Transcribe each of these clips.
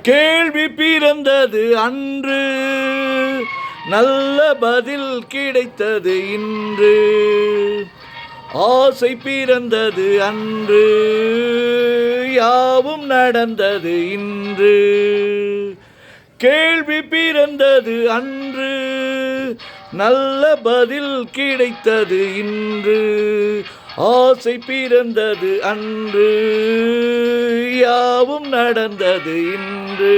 கேள்வி பிறந்தது அன்று, நல்ல பதில் கிடைத்தது இன்று. ஆசை பிறந்தது அன்று, யாவும் நடந்தது இன்று. கேள்வி பிறந்தது அன்று, நல்ல பதில் கிடைத்தது இன்று. ஆசை பிறந்தது அன்று, யாவும் நடந்தது இன்று.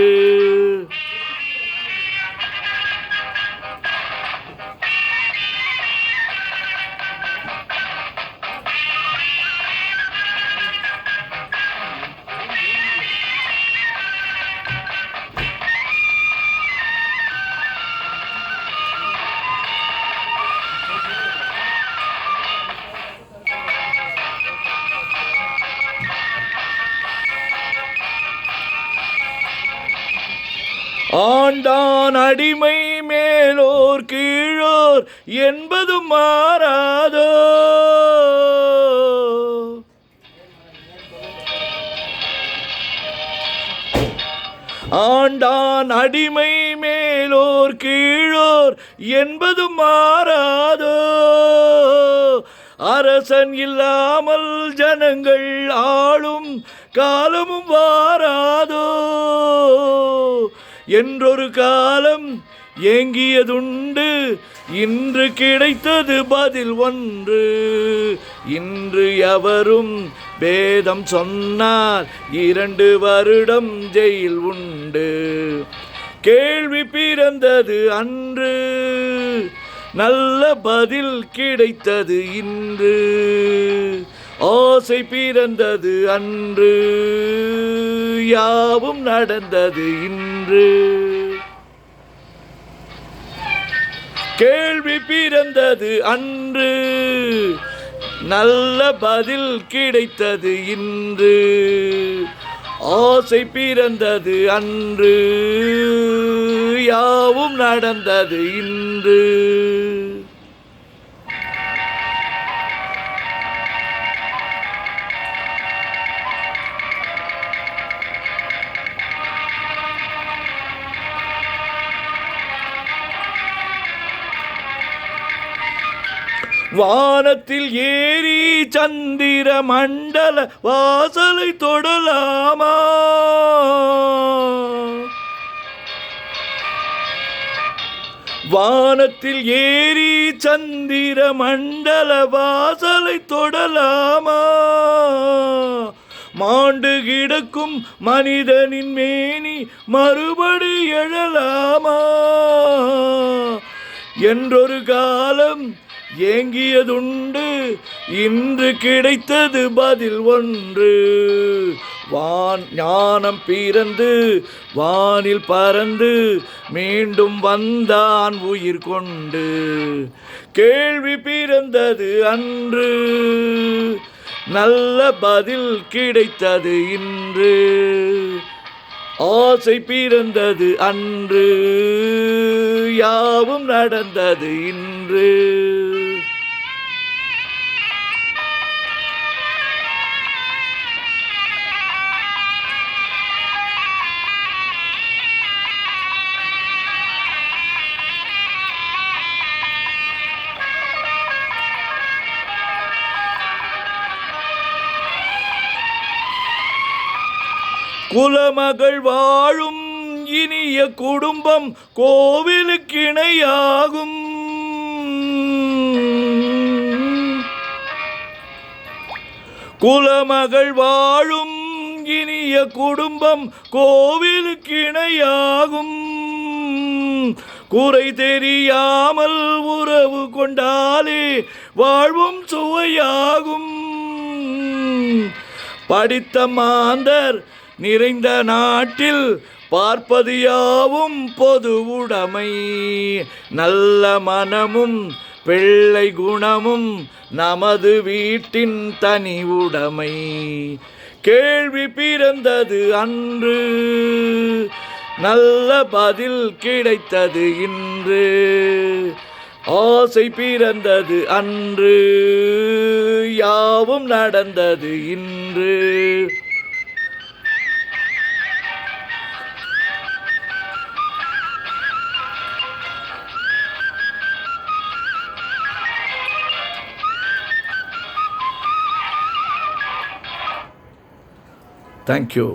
ஆண்டான் அடிமை மேலோர் கீழோர் என்பதும் மாறாதோ. ஆண்டான் அடிமை மேலோர் கீழோர் என்பதும் மாறாதோ. அரசன் இல்லாமல் ஜனங்கள் ஆளும் காலமும் வாராதோ. என்றொரு காலம் ஏங்கியதுண்டு, இன்று கிடைத்தது பதில் ஒன்று. இன்று எவரும் வேதம் சொன்னார், 2 வருடம் ஜெயில் உண்டு. கேள்வி பிறந்தது அன்று, நல்ல பதில் கிடைத்தது இன்று. ஆசை பிறந்தது அன்று, யாவும் நடந்தது இன்று. கேள்வி பிறந்தது அன்று, நல்ல பதில் கிடைத்தது இன்று. ஆசை பிறந்தது அன்று, யாவும் நடந்தது இன்று. வானத்தில் ஏறி சந்திர மண்டல வாசலை தொடலாமா. வானத்தில் ஏறி சந்திர மண்டல வாசலை தொடலாமா. மாண்டு கிடக்கும் மனிதனின் மேனி மறுபடி எழலாமா. என்றொரு காலம் ஏங்கியதுண்டு, இன்று கிடைத்தது பதில் ஒன்று. ஞானம் பிறந்து வானில் பறந்து மீண்டும் வந்தான் உயிர் கொண்டு. கேள்வி பிறந்தது அன்று, நல்ல பதில் கிடைத்தது இன்று. ஆசை பிறந்தது அன்று, யாவும் நடந்தது இன்று. குலமகள் வாழும் இனிய குடும்பம் கோவிலுக்கு இணையாகும். குலமகள் வாழும் இனிய குடும்பம் கோவிலுக்கு இணையாகும். குறை தெரியாமல் உறவு கொண்டாலே வாழ்வும் சுவையாகும். படித்த மாந்தர் நிறைந்த நாட்டில் பார்ப்பது யாவும் பொது உடைமை. நல்ல மனமும் பிள்ளை குணமும் நமது வீட்டின் தனி உடைமை. கேள்வி பிறந்தது அன்று, நல்ல பதில் கிடைத்தது இன்று. ஆசை பிறந்தது அன்று, யாவும் நடந்தது இன்று. தேங்க்யூ.